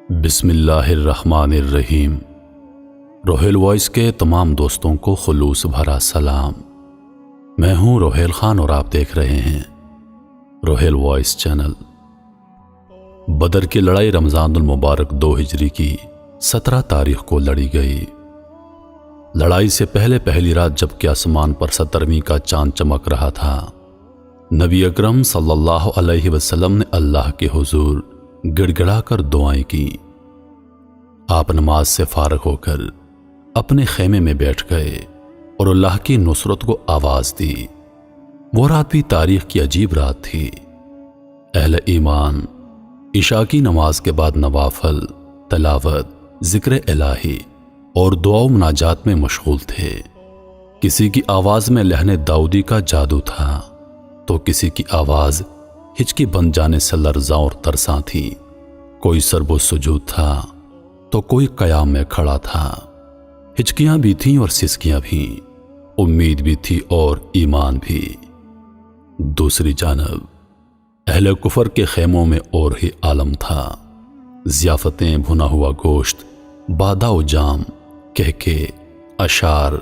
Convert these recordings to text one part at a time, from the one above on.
بسم اللہ الرحمن الرحیم۔ روہیل وائس کے تمام دوستوں کو خلوص بھرا سلام۔ میں ہوں روہیل خان اور آپ دیکھ رہے ہیں روہیل وائس چینل۔ بدر کی لڑائی رمضان المبارک 2 ہجری کی 17 تاریخ کو لڑی گئی۔ لڑائی سے پہلے پہلی رات جب کہ آسمان پر 17ویں کا چاند چمک رہا تھا، نبی اکرم صلی اللہ علیہ وسلم نے اللہ کے حضور گڑ گڑا کر دعائیں کی۔ آپ نماز سے فارغ ہو کر اپنے خیمے میں بیٹھ گئے اور اللہ کی نصرت کو آواز دی۔ وہ رات بھی تاریخ کی عجیب رات تھی۔ اہل ایمان عشاء کی نماز کے بعد نوافل، تلاوت، ذکر الہی اور دعا و مناجات میں مشغول تھے۔ کسی کی آواز میں لہن داؤدی کا جادو تھا تو کسی کی آواز ہچکی بن جانے سے لرزاں اور ترساں تھی۔ کوئی سرب و سجود تھا تو کوئی قیام میں کھڑا تھا۔ ہچکیاں بھی تھیں اور سسکیاں بھی، امید بھی تھی اور ایمان بھی۔ دوسری جانب اہل کفر کے خیموں میں اور ہی عالم تھا۔ ضیافتیں، بھنا ہوا گوشت، بادہ و جام، کہکے، اشعار،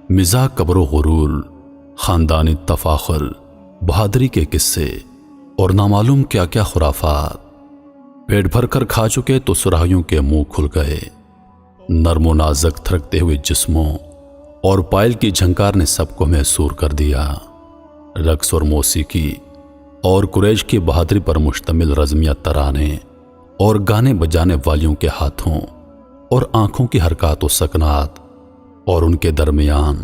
مزاح، کبر و غرور، خاندانی تفاخر، بہادری کے قصے اور نامعلوم کیا کیا خرافات۔ پیٹ بھر کر کھا چکے تو سراہیوں کے منہ کھل گئے۔ نرم و نازک تھرکتے ہوئے جسموں اور پائل کی جھنکار نے سب کو محصور کر دیا۔ رقص اور موسیقی اور قریش کی بہادری پر مشتمل رزمیہ ترانے اور گانے بجانے والیوں کے ہاتھوں اور آنکھوں کی حرکات و سکنات اور ان کے درمیان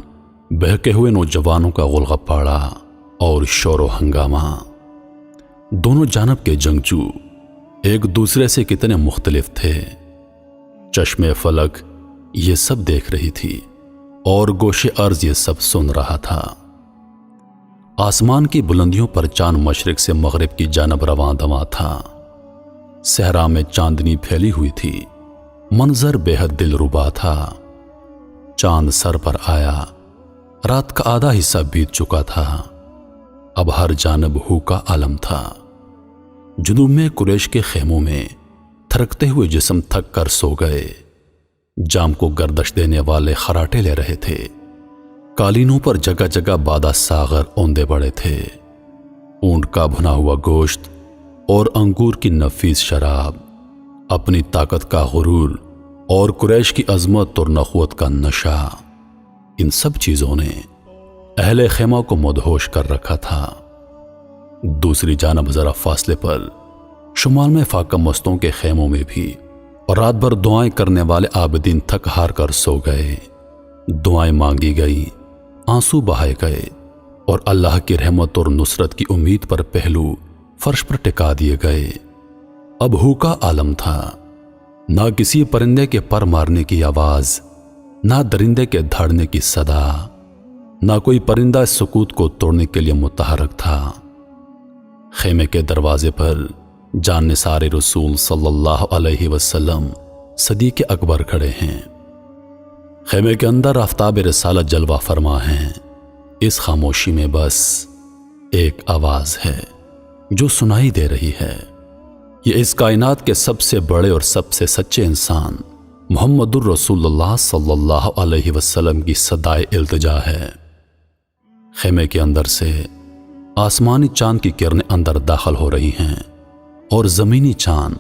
بہکے ہوئے نوجوانوں کا غلغپاڑا اور شور و ہنگامہ۔ دونوں جانب کے جنگجو ایک دوسرے سے کتنے مختلف تھے۔ چشم فلک یہ سب دیکھ رہی تھی اور گوش ارض یہ سب سن رہا تھا۔ آسمان کی بلندیوں پر چاند مشرق سے مغرب کی جانب رواں دواں تھا۔ صحرا میں چاندنی پھیلی ہوئی تھی۔ منظر بے حد دلربا تھا۔ چاند سر پر آیا، رات کا آدھا حصہ بیت چکا تھا۔ اب ہر جانب ہو کا عالم تھا۔ جنوب میں قریش کے خیموں میں تھرکتے ہوئے جسم تھک کر سو گئے۔ جام کو گردش دینے والے خراٹے لے رہے تھے۔ قالینوں پر جگہ جگہ بادہ ساغر اوندے بڑے تھے۔ اونٹ کا بھنا ہوا گوشت اور انگور کی نفیس شراب، اپنی طاقت کا غرور اور قریش کی عظمت اور نخوت کا نشہ، ان سب چیزوں نے اہل خیمہ کو مدہوش کر رکھا تھا۔ دوسری جانب ذرا فاصلے پر شمال میں فاقہ مستوں کے خیموں میں بھی اور رات بھر دعائیں کرنے والے عابدین تھک ہار کر سو گئے۔ دعائیں مانگی گئی، آنسو بہائے گئے اور اللہ کی رحمت اور نصرت کی امید پر پہلو فرش پر ٹکا دیے گئے۔ اب ہو کا عالم تھا۔ نہ کسی پرندے کے پر مارنے کی آواز، نہ درندے کے دھاڑنے کی صدا، نہ کوئی پرندہ سکوت کو توڑنے کے لیے متحرک تھا۔ خیمے کے دروازے پر جان نثار رسول صلی اللہ علیہ وسلم صدیق اکبر کھڑے ہیں۔ خیمے کے اندر آفتاب رسالت جلوہ فرما ہیں۔ اس خاموشی میں بس ایک آواز ہے جو سنائی دے رہی ہے۔ یہ اس کائنات کے سب سے بڑے اور سب سے سچے انسان محمد الرسول اللہ صلی اللہ علیہ وسلم کی صدائے التجا ہے۔ خیمے کے اندر سے آسمانی چاند کی کرنیں اندر داخل ہو رہی ہیں اور زمینی چاند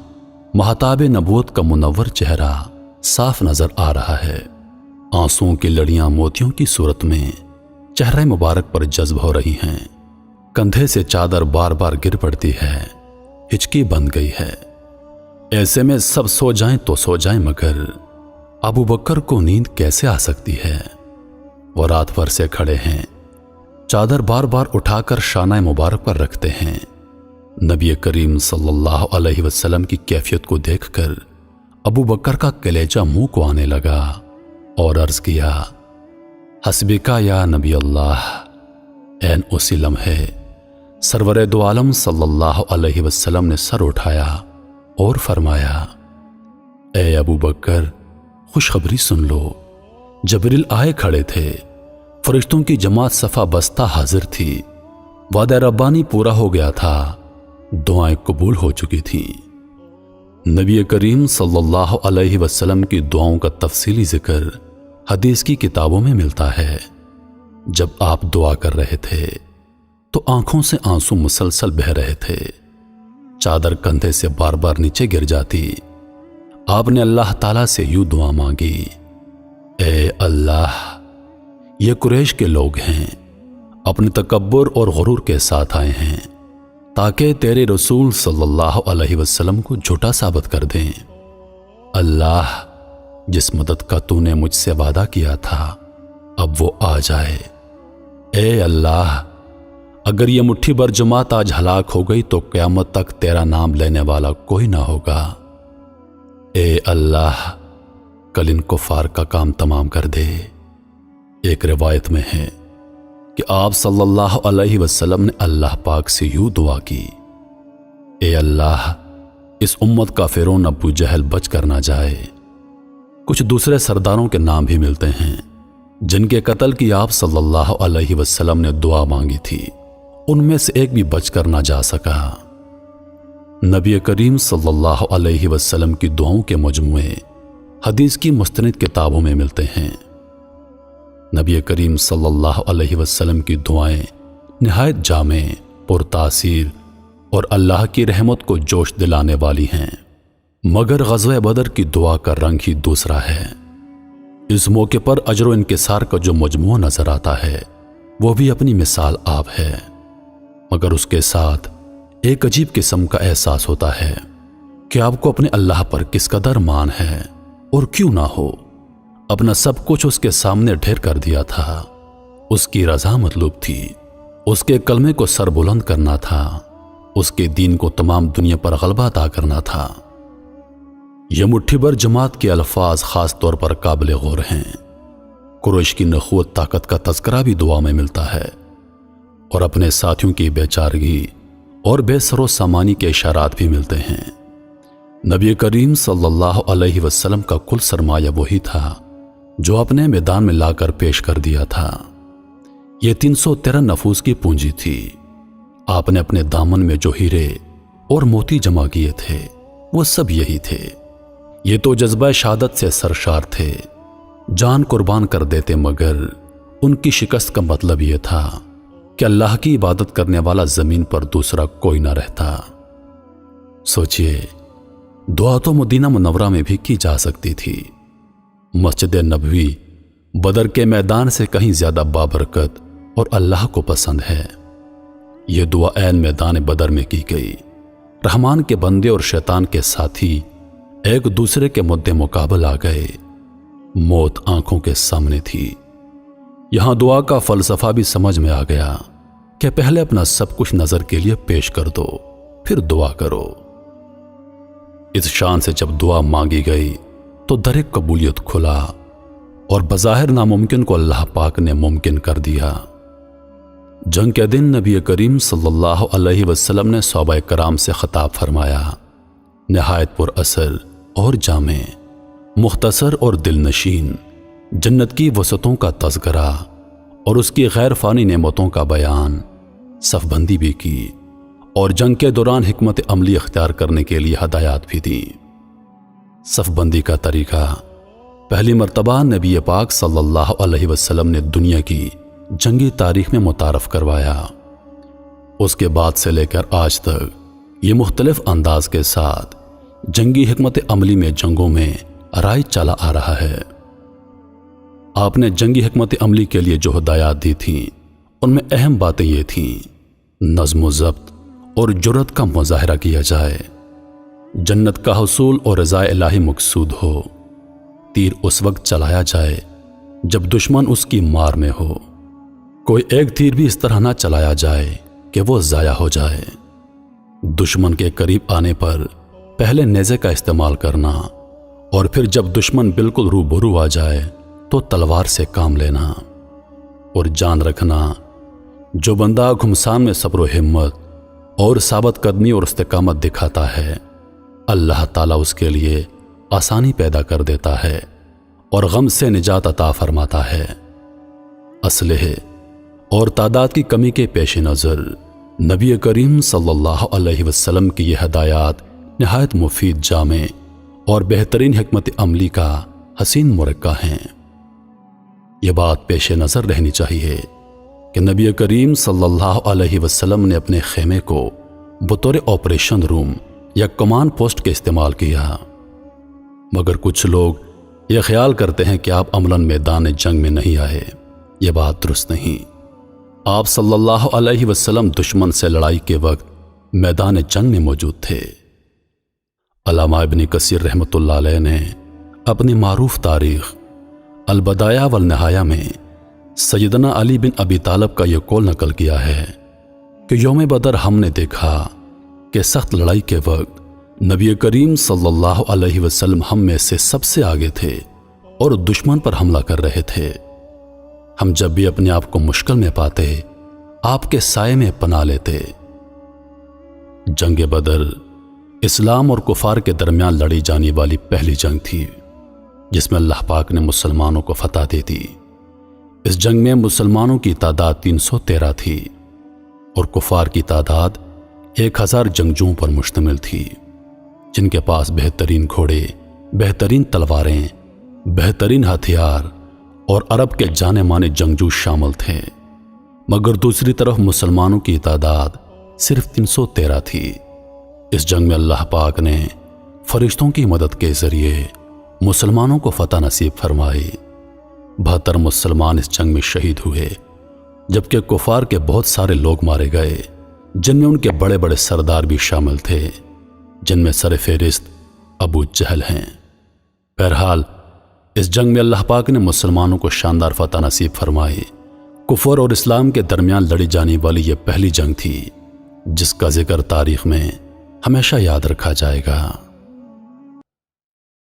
مہتاب نبوت کا منور چہرہ صاف نظر آ رہا ہے۔ آنسوؤں کی لڑیاں موتیوں کی صورت میں چہرہ مبارک پر جذب ہو رہی ہیں۔ کندھے سے چادر بار بار گر پڑتی ہے، ہچکی بن گئی ہے۔ ایسے میں سب سو جائیں تو سو جائیں، مگر ابو بکر کو نیند کیسے آ سکتی ہے؟ وہ رات بھر سے کھڑے ہیں، چادر بار بار اٹھا کر شانہ مبارک پر رکھتے ہیں۔ نبی کریم صلی اللہ علیہ وسلم کی کیفیت کو دیکھ کر ابو بکر کا کلیجہ منہ کو آنے لگا اور عرض کیا، حسبکا یا نبی اللہ۔ این اسی لمحے سرور دو عالم صلی اللہ علیہ وسلم نے سر اٹھایا اور فرمایا، اے ابو بکر، خوشخبری سن لو۔ جبریل آئے کھڑے تھے، فرشتوں کی جماعت صفا بستہ حاضر تھی، وعدہ ربانی پورا ہو گیا تھا، دعائیں قبول ہو چکی تھیں۔ نبی کریم صلی اللہ علیہ وسلم کی دعاؤں کا تفصیلی ذکر حدیث کی کتابوں میں ملتا ہے۔ جب آپ دعا کر رہے تھے تو آنکھوں سے آنسو مسلسل بہہ رہے تھے، چادر کندھے سے بار بار نیچے گر جاتی۔ آپ نے اللہ تعالیٰ سے یوں دعا مانگی، اے اللہ، یہ قریش کے لوگ ہیں، اپنے تکبر اور غرور کے ساتھ آئے ہیں تاکہ تیرے رسول صلی اللہ علیہ وسلم کو جھوٹا ثابت کر دیں۔ اللہ، جس مدد کا تو نے مجھ سے وعدہ کیا تھا اب وہ آ جائے۔ اے اللہ، اگر یہ مٹھی بھر جماعت آج ہلاک ہو گئی تو قیامت تک تیرا نام لینے والا کوئی نہ ہوگا۔ اے اللہ، کل ان کفار کا کام تمام کر دے۔ ایک روایت میں ہے کہ آپ صلی اللہ علیہ وسلم نے اللہ پاک سے یوں دعا کی، اے اللہ، اس امت کا فرعون ابو جہل بچ کر نہ جائے۔ کچھ دوسرے سرداروں کے نام بھی ملتے ہیں جن کے قتل کی آپ صلی اللہ علیہ وسلم نے دعا مانگی تھی، ان میں سے ایک بھی بچ کر نہ جا سکا۔ نبی کریم صلی اللہ علیہ وسلم کی دعاؤں کے مجموعے حدیث کی مستند کتابوں میں ملتے ہیں۔ نبی کریم صلی اللہ علیہ وسلم کی دعائیں نہایت جامع، پرتاثیر اور اللہ کی رحمت کو جوش دلانے والی ہیں، مگر غزوہ بدر کی دعا کا رنگ ہی دوسرا ہے۔ اس موقع پر اجر و انکسار کا جو مجموعہ نظر آتا ہے وہ بھی اپنی مثال آپ ہے، مگر اس کے ساتھ ایک عجیب قسم کا احساس ہوتا ہے کہ آپ کو اپنے اللہ پر کس قدر مان ہے، اور کیوں نہ ہو، اپنا سب کچھ اس کے سامنے ڈھیر کر دیا تھا۔ اس کی رضا مطلوب تھی، اس کے کلمے کو سر بلند کرنا تھا، اس کے دین کو تمام دنیا پر غلبہ عطا کرنا تھا۔ یہ مٹھی بھر جماعت کے الفاظ خاص طور پر قابل غور ہیں۔ قریش کی نخوت طاقت کا تذکرہ بھی دعا میں ملتا ہے، اور اپنے ساتھیوں کی بے چارگی اور بے سر و سامانی کے اشارات بھی ملتے ہیں۔ نبی کریم صلی اللہ علیہ وسلم کا کل سرمایہ وہی تھا جو اپنے میدان میں لا کر پیش کر دیا تھا۔ یہ 313 نفوس کی پونجی تھی۔ آپ نے اپنے دامن میں جو ہیرے اور موتی جمع کیے تھے وہ سب یہی تھے۔ یہ تو جذبہ شہادت سے سرشار تھے، جان قربان کر دیتے، مگر ان کی شکست کا مطلب یہ تھا کہ اللہ کی عبادت کرنے والا زمین پر دوسرا کوئی نہ رہتا۔ سوچئے، دعا تو مدینہ منورہ میں بھی کی جا سکتی تھی۔ مسجد نبوی بدر کے میدان سے کہیں زیادہ بابرکت اور اللہ کو پسند ہے۔ یہ دعا عین میدان بدر میں کی گئی۔ رحمان کے بندے اور شیطان کے ساتھی ایک دوسرے کے مد مقابل آ گئے۔ موت آنکھوں کے سامنے تھی۔ یہاں دعا کا فلسفہ بھی سمجھ میں آ گیا کہ پہلے اپنا سب کچھ نظر کے لیے پیش کر دو، پھر دعا کرو۔ اس شان سے جب دعا مانگی گئی تو در قبولیت کھلا، اور بظاہر ناممکن کو اللہ پاک نے ممکن کر دیا۔ جنگ کے دن نبی کریم صلی اللہ علیہ وسلم نے صحابہ کرام سے خطاب فرمایا، نہایت پر اثر اور جامع، مختصر اور دل نشین، جنت کی وسعتوں کا تذکرہ اور اس کی غیر فانی نعمتوں کا بیان، صف بندی بھی کی، اور جنگ کے دوران حکمت عملی اختیار کرنے کے لیے ہدایات بھی دی۔ صف بندی کا طریقہ پہلی مرتبہ نبی پاک صلی اللہ علیہ وسلم نے دنیا کی جنگی تاریخ میں متعارف کروایا۔ اس کے بعد سے لے کر آج تک یہ مختلف انداز کے ساتھ جنگی حکمت عملی میں جنگوں میں رائج چلا آ رہا ہے۔ آپ نے جنگی حکمت عملی کے لیے جو ہدایات دی تھیں ان میں اہم باتیں یہ تھیں: نظم و ضبط اور جرأت کا مظاہرہ کیا جائے، جنت کا حصول اور رضا الہی مقصود ہو، تیر اس وقت چلایا جائے جب دشمن اس کی مار میں ہو، کوئی ایک تیر بھی اس طرح نہ چلایا جائے کہ وہ ضائع ہو جائے، دشمن کے قریب آنے پر پہلے نیزے کا استعمال کرنا، اور پھر جب دشمن بالکل روبرو آ جائے تو تلوار سے کام لینا، اور جان رکھنا جو بندہ گھمسان میں صبر و ہمت اور ثابت قدمی اور استقامت دکھاتا ہے، اللہ تعالیٰ اس کے لیے آسانی پیدا کر دیتا ہے اور غم سے نجات عطا فرماتا ہے۔ اسلحے اور تعداد کی کمی کے پیش نظر نبی کریم صلی اللہ علیہ وسلم کی یہ ہدایات نہایت مفید جامع اور بہترین حکمت عملی کا حسین مرقع ہیں۔ یہ بات پیش نظر رہنی چاہیے کہ نبی کریم صلی اللہ علیہ وسلم نے اپنے خیمے کو بطور آپریشن روم یا کمان پوسٹ کے استعمال کیا، مگر کچھ لوگ یہ خیال کرتے ہیں کہ آپ عملاً میدان جنگ میں نہیں آئے۔ یہ بات درست نہیں۔ آپ صلی اللہ علیہ وسلم دشمن سے لڑائی کے وقت میدان جنگ میں موجود تھے۔ علامہ ابن کثیر رحمۃ اللہ علیہ نے اپنی معروف تاریخ البدایہ والنہایہ میں سیدنا علی بن ابی طالب کا یہ قول نقل کیا ہے کہ یوم بدر ہم نے دیکھا کہ سخت لڑائی کے وقت نبی کریم صلی اللہ علیہ وسلم ہم میں سے سب سے آگے تھے اور دشمن پر حملہ کر رہے تھے۔ ہم جب بھی اپنے آپ کو مشکل میں پاتے آپ کے سائے میں پناہ لیتے۔ جنگ بدر اسلام اور کفار کے درمیان لڑی جانے والی پہلی جنگ تھی جس میں اللہ پاک نے مسلمانوں کو فتح دے دی۔ اس جنگ میں مسلمانوں کی تعداد 313 تھی اور کفار کی تعداد 1000 جنگجوؤں پر مشتمل تھی، جن کے پاس بہترین گھوڑے، بہترین تلواریں، بہترین ہتھیار اور عرب کے جانے مانے جنگجو شامل تھے۔ مگر دوسری طرف مسلمانوں کی تعداد صرف 313 تھی۔ اس جنگ میں اللہ پاک نے فرشتوں کی مدد کے ذریعے مسلمانوں کو فتح نصیب فرمائی۔ 72 مسلمان اس جنگ میں شہید ہوئے، جبکہ کفار کے بہت سارے لوگ مارے گئے، جن میں ان کے بڑے بڑے سردار بھی شامل تھے، جن میں سر فہرست ابو جہل ہیں۔ بہرحال اس جنگ میں اللہ پاک نے مسلمانوں کو شاندار فتح نصیب فرمائی۔ کفر اور اسلام کے درمیان لڑی جانے والی یہ پہلی جنگ تھی جس کا ذکر تاریخ میں ہمیشہ یاد رکھا جائے گا۔